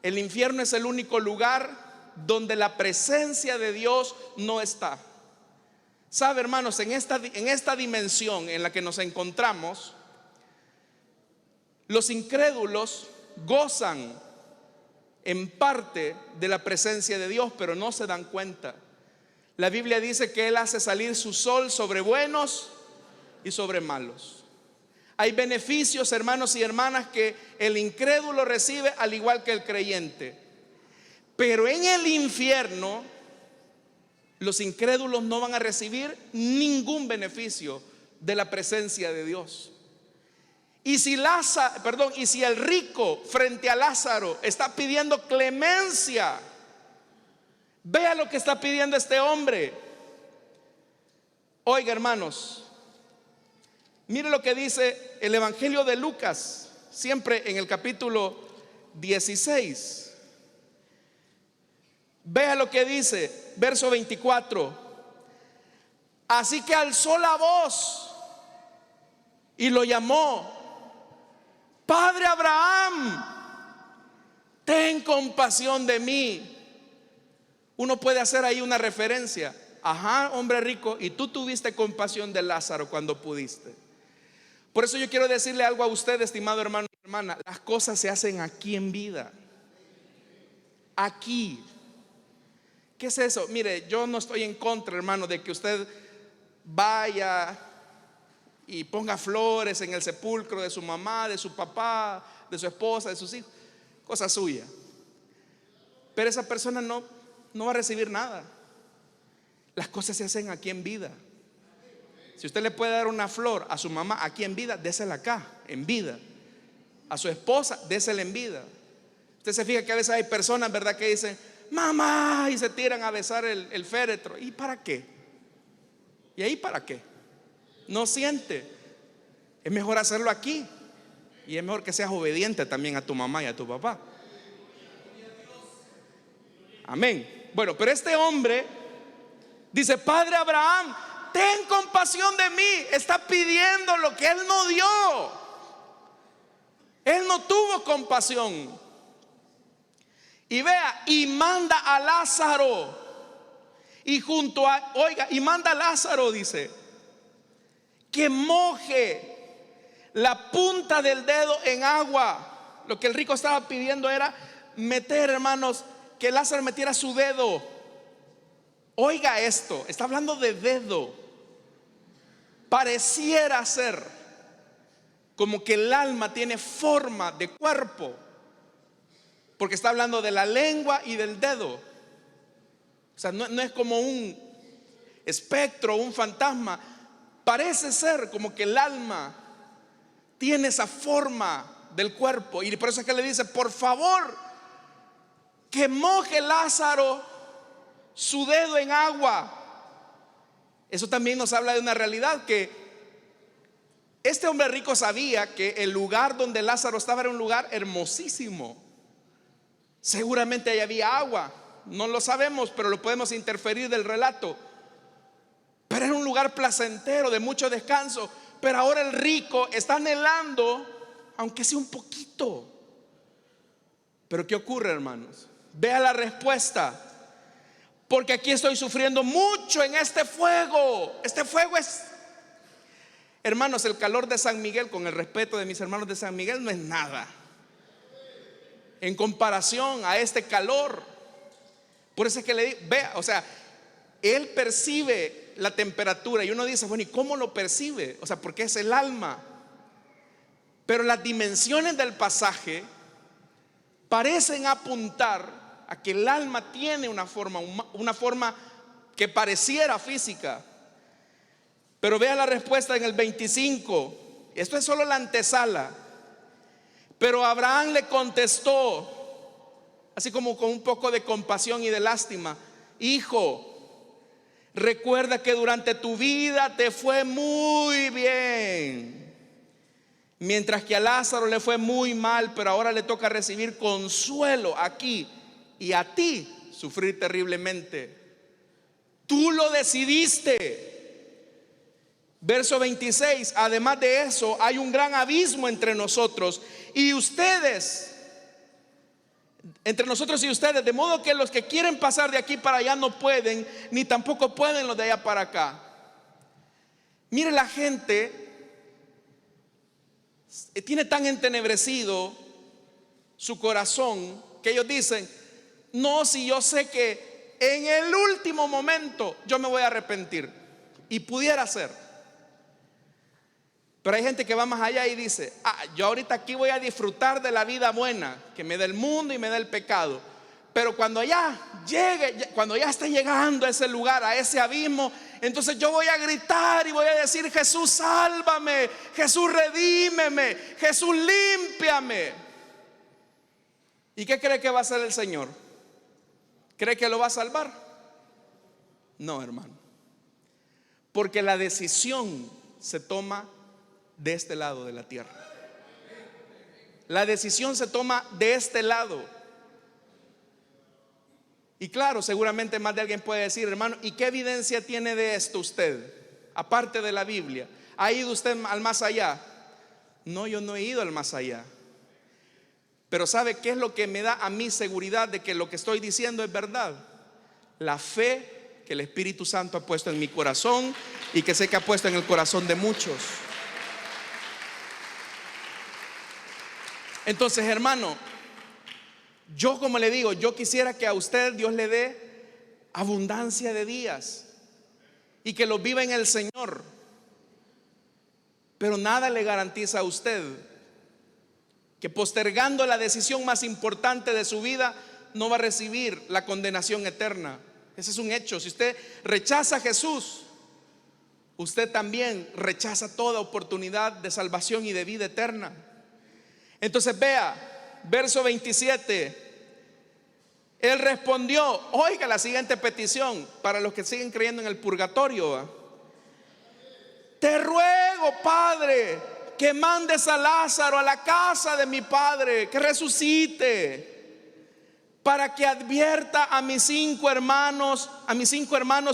El infierno es el único lugar donde la presencia de Dios no está. Sabe, hermanos, en esta dimensión en la que nos encontramos, los incrédulos gozan en parte de la presencia de Dios, pero no se dan cuenta. La Biblia dice que Él hace salir su sol sobre buenos y sobre malos. Hay beneficios, hermanos y hermanas, que el incrédulo recibe al igual que el creyente. Pero en el infierno los incrédulos no van a recibir ningún beneficio de la presencia de Dios. Y si el rico frente a Lázaro está pidiendo clemencia, vea lo que está pidiendo este hombre. Oiga, hermanos, mire lo que dice el Evangelio de Lucas, siempre en el capítulo 16. Vea lo que dice, verso 24. Así que alzó la voz y lo llamó: Padre Abraham, ten compasión de mí. Uno puede hacer ahí una referencia. Ajá, hombre rico, y tú tuviste compasión de Lázaro cuando pudiste. Por eso yo quiero decirle algo a usted, estimado hermano y hermana. Las cosas se hacen aquí en vida. Aquí. ¿Qué es eso? Mire, yo no estoy en contra, hermano, de que usted vaya y ponga flores en el sepulcro de su mamá, de su papá, de su esposa, de sus hijos. Cosa suya. Pero esa persona no va a recibir nada. Las cosas se hacen aquí en vida. Si usted le puede dar una flor a su mamá aquí en vida, désela acá, en vida. A su esposa, désela en vida. Usted se fija que a veces hay personas, ¿verdad?, que dicen: mamá, y se tiran a besar el féretro. ¿Y para qué? ¿Y ahí para qué? No siente. Es mejor hacerlo aquí. Y es mejor que seas obediente también a tu mamá y a tu papá. Amén. Bueno, pero este hombre dice: Padre Abraham, ten compasión de mí. Está pidiendo lo que él no dio. Él no tuvo compasión. Y vea, y manda a Lázaro. Y y manda a Lázaro, dice, que moje la punta del dedo en agua. Lo que el rico estaba pidiendo era meter, hermanos, que Lázaro metiera su dedo. Oiga esto, está hablando de dedo. Pareciera ser como que el alma tiene forma de cuerpo, porque está hablando de la lengua y del dedo. O sea, no es como un espectro, un fantasma. Parece ser como que el alma tiene esa forma del cuerpo. Y por eso es que le dice: por favor, que moje Lázaro su dedo en agua. Eso también nos habla de una realidad, que este hombre rico sabía que el lugar donde Lázaro estaba era un lugar hermosísimo. Seguramente ahí había agua. No lo sabemos, pero lo podemos interferir del relato. Pero era un lugar placentero, de mucho descanso. Pero ahora el rico está anhelando, aunque sea un poquito. Pero ¿qué ocurre, hermanos? Vea la respuesta: porque aquí estoy sufriendo mucho en este fuego. Este fuego es, hermanos, el calor de San Miguel, con el respeto de mis hermanos de San Miguel, no es nada en comparación a este calor. Por eso es que le digo, vea, o sea, él percibe la temperatura y uno dice: bueno, ¿y cómo lo percibe? O sea, porque es el alma. Pero las dimensiones del pasaje parecen apuntar a que el alma tiene una forma que pareciera física. Pero vea la respuesta en el 25. Esto es solo la antesala. Pero Abraham le contestó, así como con un poco de compasión y de lástima: hijo, recuerda que durante tu vida te fue muy bien, mientras que a Lázaro le fue muy mal, pero ahora le toca recibir consuelo aquí, y a ti sufrir terriblemente. Tú lo decidiste. Verso 26, además de eso, hay un gran abismo entre nosotros y ustedes, de modo que los que quieren pasar de aquí para allá no pueden, ni tampoco pueden los de allá para acá. Mire, la gente tiene tan entenebrecido su corazón que ellos dicen: no, si yo sé que en el último momento yo me voy a arrepentir, y pudiera ser. Pero hay gente que va más allá y dice: yo ahorita aquí voy a disfrutar de la vida buena que me da el mundo y me da el pecado, pero cuando ya llegue, cuando ya esté llegando a ese lugar, a ese abismo, entonces yo voy a gritar y voy a decir: Jesús, sálvame, Jesús, redímeme, Jesús, límpiame. ¿Y qué cree que va a hacer el Señor? ¿Cree que lo va a salvar? No, hermano, porque la decisión se toma de este lado de la tierra. La decisión se toma de este lado. Y claro, seguramente más de alguien puede decir: hermano, ¿y qué evidencia tiene de esto usted? Aparte de la Biblia, ¿ha ido usted al más allá? No, yo no he ido al más allá. Pero ¿sabe qué es lo que me da a mí seguridad de que lo que estoy diciendo es verdad? La fe que el Espíritu Santo ha puesto en mi corazón, y que sé que ha puesto en el corazón de muchos. Entonces, hermano, yo, como le digo, yo quisiera que a usted Dios le dé abundancia de días y que los viva en el Señor. Pero nada le garantiza a usted que postergando la decisión más importante de su vida no va a recibir la condenación eterna. Ese es un hecho. Si usted rechaza a Jesús, usted también rechaza toda oportunidad de salvación y de vida eterna. Entonces vea, verso 27. Él respondió, oiga la siguiente petición para los que siguen creyendo en el purgatorio: te ruego, Padre, que mandes a Lázaro a la casa de mi padre, que resucite, para que advierta a mis 5 hermanos,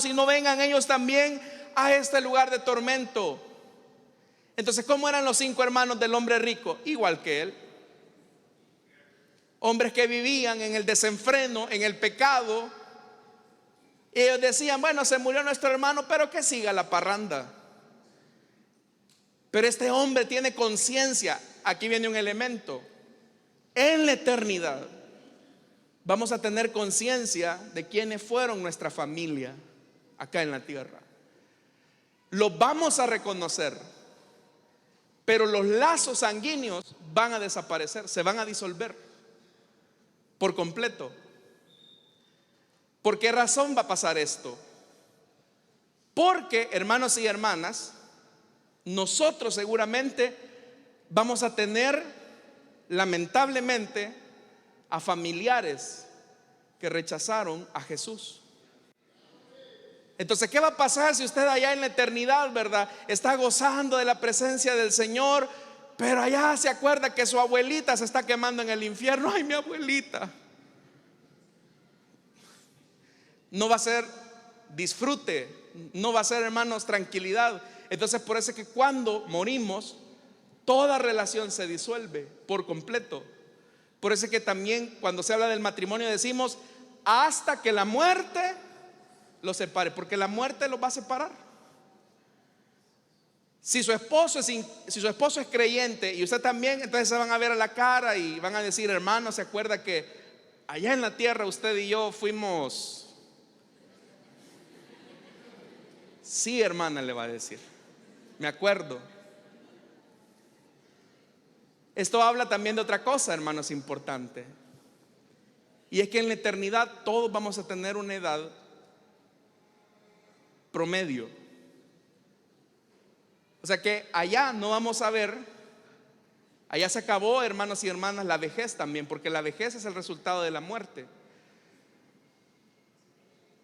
y no vengan ellos también a este lugar de tormento. Entonces, ¿cómo eran los 5 hermanos del hombre rico? Igual que él. Hombres que vivían en el desenfreno, en el pecado. Ellos decían: bueno, se murió nuestro hermano, pero que siga la parranda. Pero este hombre tiene conciencia. Aquí viene un elemento. En la eternidad vamos a tener conciencia de quiénes fueron nuestra familia acá en la tierra. Los vamos a reconocer, pero los lazos sanguíneos van a desaparecer, se van a disolver por completo. ¿Por qué razón va a pasar esto? Porque, hermanos y hermanas, nosotros seguramente vamos a tener, lamentablemente, a familiares que rechazaron a Jesús. Entonces, ¿qué va a pasar si usted allá en la eternidad, verdad, está gozando de la presencia del Señor, pero allá se acuerda que su abuelita se está quemando en el infierno? Ay, mi abuelita. No va a ser disfrute, no va a ser, hermanos, tranquilidad. Entonces, por eso es que cuando morimos, toda relación se disuelve por completo. Por eso es que también cuando se habla del matrimonio decimos: hasta que la muerte los separe, porque la muerte los va a separar. Si su esposo es creyente y usted también, entonces se van a ver a la cara y van a decir: hermano, ¿se acuerda que allá en la tierra usted y yo fuimos? Sí, hermana, le va a decir, me acuerdo. Esto habla también de otra cosa, hermanos, importante. Y es que en la eternidad todos vamos a tener una edad promedio. O sea que allá no vamos a ver, allá se acabó, hermanos y hermanas, la vejez también, porque la vejez es el resultado de la muerte.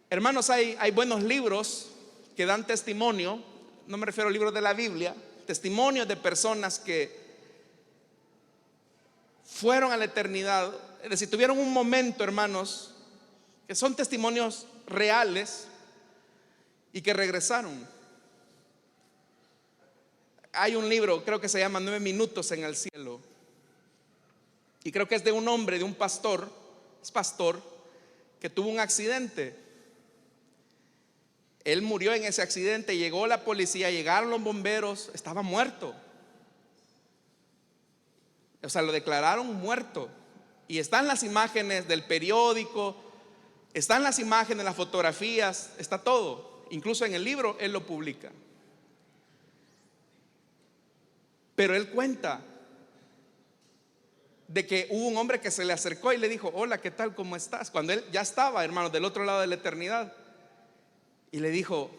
Hermanos, hay buenos libros que dan testimonio, no me refiero a libros de la Biblia, testimonios de personas que fueron a la eternidad, es decir, tuvieron un momento, hermanos, que son testimonios reales y que regresaron. Hay un libro, creo que se llama 9 minutos en el cielo, y creo que es de un hombre, de un pastor, es pastor, que tuvo un accidente. Él murió en ese accidente, llegó la policía, llegaron los bomberos, estaba muerto. O sea, lo declararon muerto. Y están las imágenes del periódico, están las imágenes, las fotografías, está todo. Incluso en el libro él lo publica. Pero él cuenta de que hubo un hombre que se le acercó y le dijo: hola, ¿qué tal? ¿Cómo estás? Cuando él ya estaba, hermanos, del otro lado de la eternidad. Y le dijo: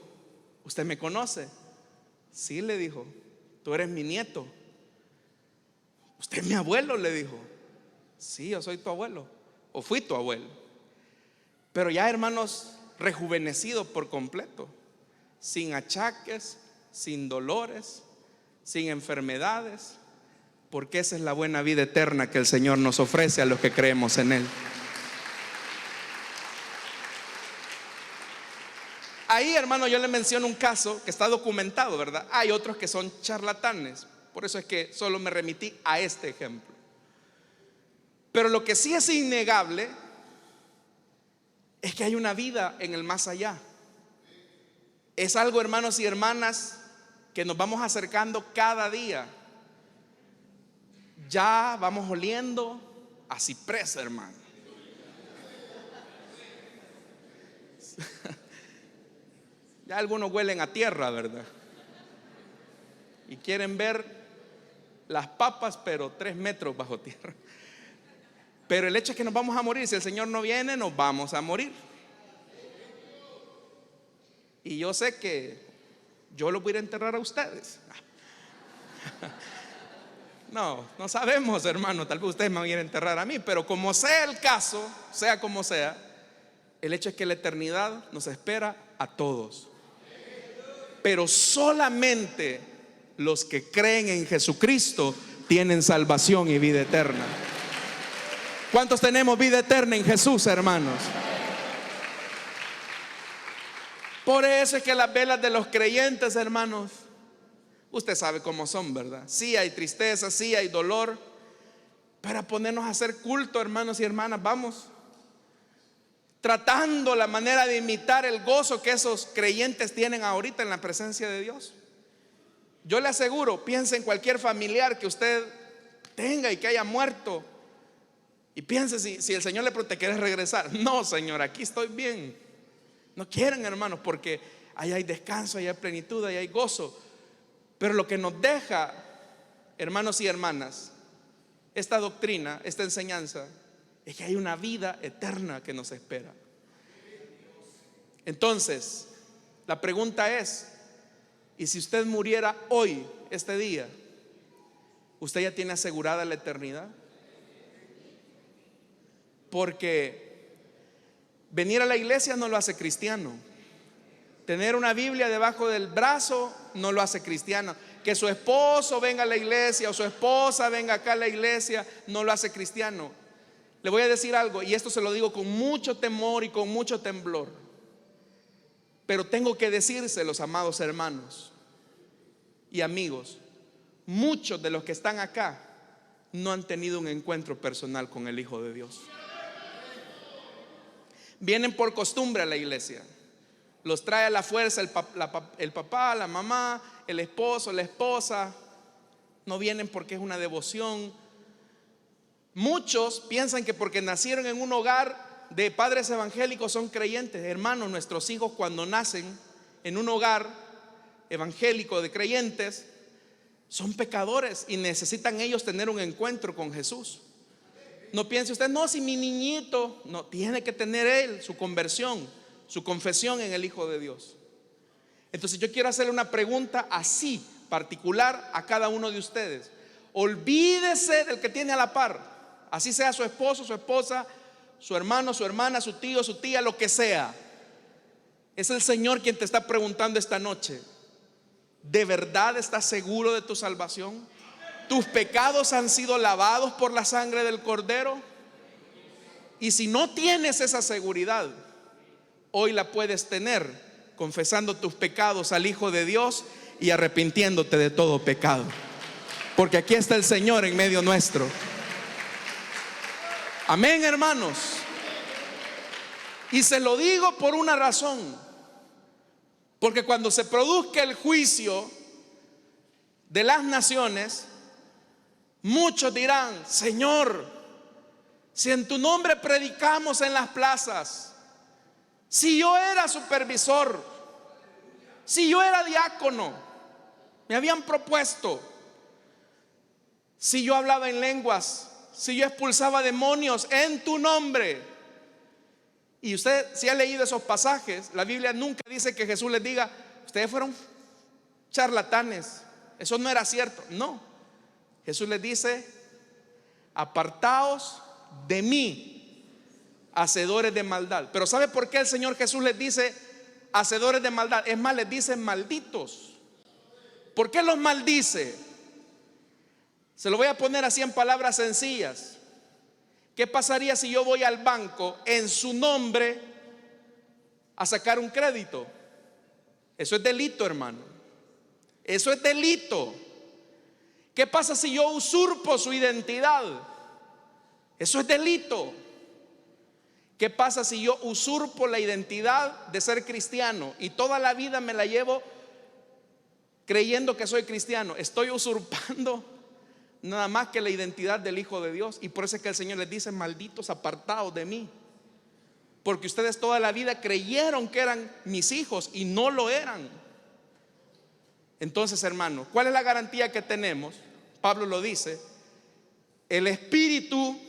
¿usted me conoce? Sí, le dijo, tú eres mi nieto. ¿Usted es mi abuelo?, le dijo. Sí, yo soy tu abuelo, o fui tu abuelo. Pero ya, hermanos, rejuvenecido por completo, sin achaques, sin dolores, sin enfermedades, porque esa es la buena vida eterna que el Señor nos ofrece a los que creemos en Él. Ahí, hermano, yo le menciono un caso que está documentado, ¿verdad? Hay otros que son charlatanes, por eso es que solo me remití a este ejemplo. Pero lo que sí es innegable es que hay una vida en el más allá. Es algo, hermanos y hermanas, que nos vamos acercando cada día. Ya vamos oliendo a ciprés, hermano. Ya algunos huelen a tierra, ¿verdad? Y quieren ver las papas, pero 3 metros bajo tierra. Pero el hecho es que nos vamos a morir. Si el Señor no viene, nos vamos a morir. Y yo sé que yo los voy a ir a enterrar a ustedes. No sabemos, hermano. Tal vez ustedes me van a ir a enterrar a mí. Pero como sea el caso, sea como sea, el hecho es que la eternidad nos espera a todos. Pero solamente los que creen en Jesucristo tienen salvación y vida eterna. ¿Cuántos tenemos vida eterna en Jesús, hermanos? Por eso es que las velas de los creyentes, hermanos, usted sabe cómo son, ¿verdad? Sí hay tristeza, sí hay dolor. Para ponernos a hacer culto, hermanos y hermanas, vamos tratando la manera de imitar el gozo que esos creyentes tienen ahorita en la presencia de Dios. Yo le aseguro, piense en cualquier familiar que usted tenga y que haya muerto, y piense si el Señor le pregunta: ¿te quieres regresar? No, Señor, aquí estoy bien. No quieren, hermanos, porque ahí hay descanso, ahí hay plenitud, ahí hay gozo. Pero lo que nos deja, hermanos y hermanas, esta doctrina, esta enseñanza, es que hay una vida eterna que nos espera. Entonces, la pregunta es: ¿y si usted muriera hoy, este día, usted ya tiene asegurada la eternidad? Porque venir a la iglesia no lo hace cristiano. Tener una Biblia debajo del brazo no lo hace cristiano. Que su esposo venga a la iglesia o su esposa venga acá a la iglesia no lo hace cristiano. Le voy a decir algo, y esto se lo digo con mucho temor y con mucho temblor, pero tengo que decírselos, amados hermanos y amigos: muchos de los que están acá no han tenido un encuentro personal con el Hijo de Dios. Vienen por costumbre a la iglesia, los trae a la fuerza el papá, la mamá, el esposo, la esposa. No vienen porque es una devoción. Muchos piensan que porque nacieron en un hogar de padres evangélicos son creyentes. Hermanos, nuestros hijos cuando nacen en un hogar evangélico de creyentes son pecadores y necesitan ellos tener un encuentro con Jesús. No piense usted, no, si mi niñito, no, tiene que tener él su conversión, su confesión en el Hijo de Dios. Entonces yo quiero hacerle una pregunta así, particular a cada uno de ustedes. Olvídese del que tiene a la par, así sea su esposo, su esposa, su hermano, su hermana, su tío, su tía, lo que sea. Es el Señor quien te está preguntando esta noche: ¿de verdad estás seguro de tu salvación? ¿Tus pecados han sido lavados por la sangre del Cordero? Y si no tienes esa seguridad, hoy la puedes tener confesando tus pecados al Hijo de Dios y arrepintiéndote de todo pecado, porque aquí está el Señor en medio nuestro. Amén, hermanos. Y se lo digo por una razón, porque cuando se produzca el juicio de las naciones, muchos dirán: Señor, si en tu nombre predicamos en las plazas, si yo era supervisor, si yo era diácono, me habían propuesto, si yo hablaba en lenguas, si yo expulsaba demonios en tu nombre. Y usted, si ha leído esos pasajes, la Biblia nunca dice que Jesús les diga: ustedes fueron charlatanes, eso no era cierto. No, Jesús les dice: apartaos de mí, hacedores de maldad. Pero ¿sabe por qué el Señor Jesús les dice hacedores de maldad? Es más, les dice malditos. ¿Por qué los maldice? Se lo voy a poner así en palabras sencillas. ¿Qué pasaría si yo voy al banco en su nombre a sacar un crédito? Eso es delito, hermano. Eso es delito. ¿Qué pasa si yo usurpo su identidad? Eso es delito. ¿Qué pasa si yo usurpo la identidad de ser cristiano y toda la vida me la llevo creyendo que soy cristiano? Estoy usurpando nada más que la identidad del Hijo de Dios. Y por eso es que el Señor les dice: malditos, apartados de mí, porque ustedes toda la vida creyeron que eran mis hijos y no lo eran. Entonces, hermano, ¿cuál es la garantía que tenemos? Pablo lo dice: el Espíritu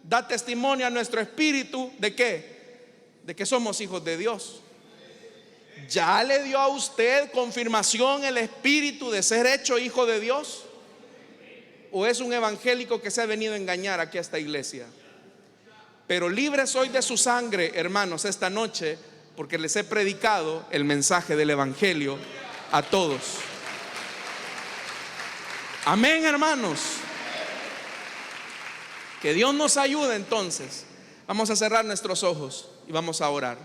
da testimonio a nuestro espíritu ¿de qué? De que somos hijos de Dios. ¿Ya le dio a usted confirmación el Espíritu de ser hecho hijo de Dios? ¿O es un evangélico que se ha venido a engañar aquí a esta iglesia? Pero libre soy de su sangre, hermanos, esta noche, porque les he predicado el mensaje del evangelio a todos. Amén, hermanos. Que Dios nos ayude. Entonces vamos a cerrar nuestros ojos y vamos a orar.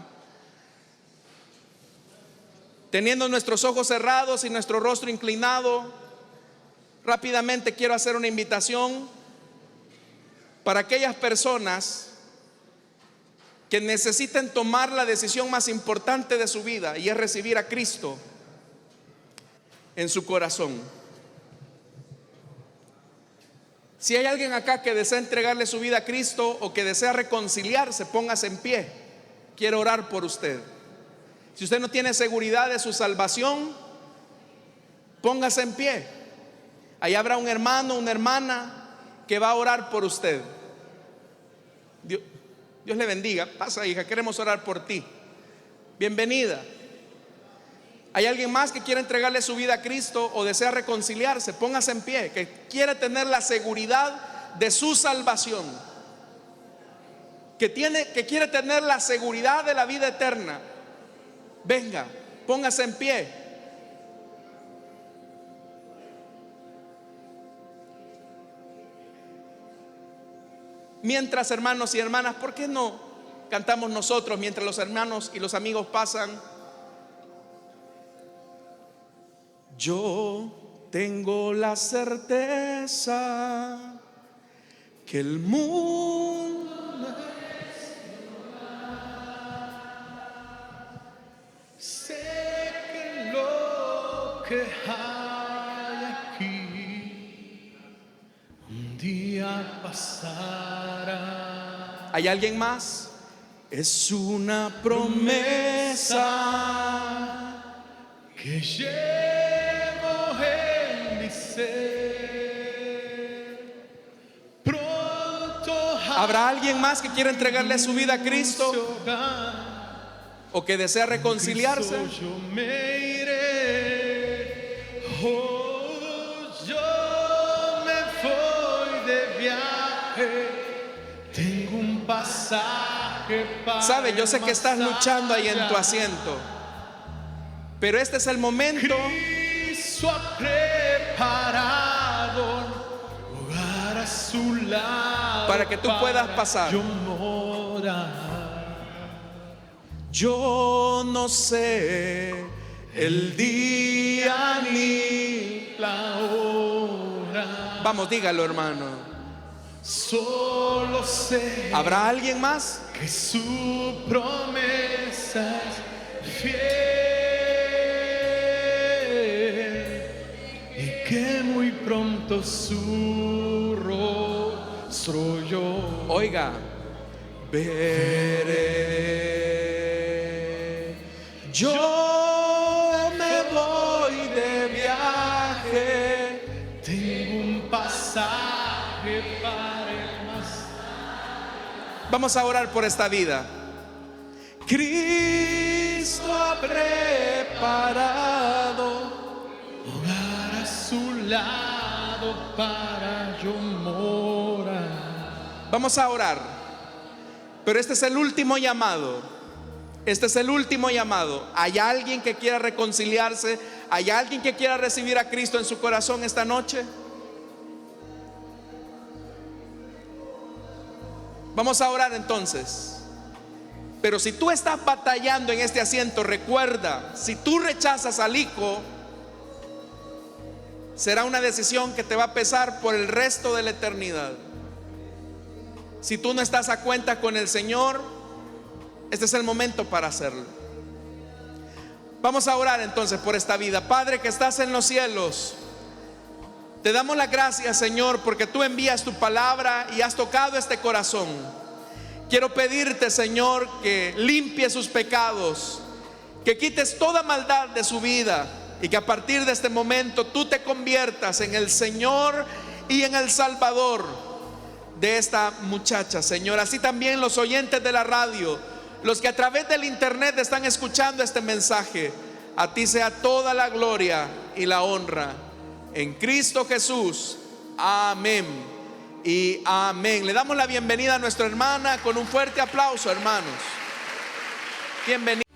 Teniendo nuestros ojos cerrados y nuestro rostro inclinado, rápidamente quiero hacer una invitación para aquellas personas que necesiten tomar la decisión más importante de su vida, y es recibir a Cristo en su corazón. Si hay alguien acá que desea entregarle su vida a Cristo o que desea reconciliarse, póngase en pie. Quiero orar por usted. Si usted no tiene seguridad de su salvación, póngase en pie. Ahí habrá un hermano, una hermana que va a orar por usted. Dios le bendiga. Pasa, hija, queremos orar por ti. Bienvenida. ¿Hay alguien más que quiere entregarle su vida a Cristo o desea reconciliarse? Póngase en pie, que quiere tener la seguridad de su salvación, que quiere tener la seguridad de la vida eterna. Venga, póngase en pie. Mientras, hermanos y hermanas, ¿por qué no cantamos nosotros mientras los hermanos y los amigos pasan? Yo tengo la certeza que el mundo sé que lo que hay aquí un día pasará. ¿Hay alguien más? Es una promesa que llevo en mi ser. Pronto ¿Habrá alguien más que quiera entregarle su vida a Cristo o que desea reconciliarse? Yo me iré, yo me voy de viaje, tengo un pasaje para. Sabe, yo sé que estás luchando ahí en tu asiento, pero este es el momento. Cristo ha preparado lugar a su lado para que tú puedas pasar. Yo morar. Yo no sé el día ni la hora. Vamos, dígalo, hermano. Solo sé. ¿Habrá alguien más? Que su promesa es fiel y que muy pronto su rostro yo. Oiga, veré. Yo me voy de viaje, tengo un pasaje para el más. Vamos a orar por esta vida. Cristo ha preparado hogar a su lado para yo morar. Vamos a orar, pero este es el último llamado. Este es el último llamado. ¿Hay alguien que quiera reconciliarse? ¿Hay alguien que quiera recibir a Cristo en su corazón esta noche? Vamos a orar entonces. Pero si tú estás batallando en este asiento, recuerda, si tú rechazas al Hijo, será una decisión que te va a pesar por el resto de la eternidad. Si tú no estás a cuenta con el Señor, este es el momento para hacerlo. Vamos a orar entonces por esta vida. Padre que estás en los cielos, te damos las gracias, Señor, porque tú envías tu palabra y has tocado este corazón. Quiero pedirte, Señor, que limpies sus pecados, que quites toda maldad de su vida y que a partir de este momento tú te conviertas en el Señor y en el Salvador de esta muchacha, Señor. Así también los oyentes de la radio, los que a través del internet están escuchando este mensaje, a ti sea toda la gloria y la honra en Cristo Jesús. Amén y amén. Le damos la bienvenida a nuestra hermana con un fuerte aplauso, hermanos. Bienvenida.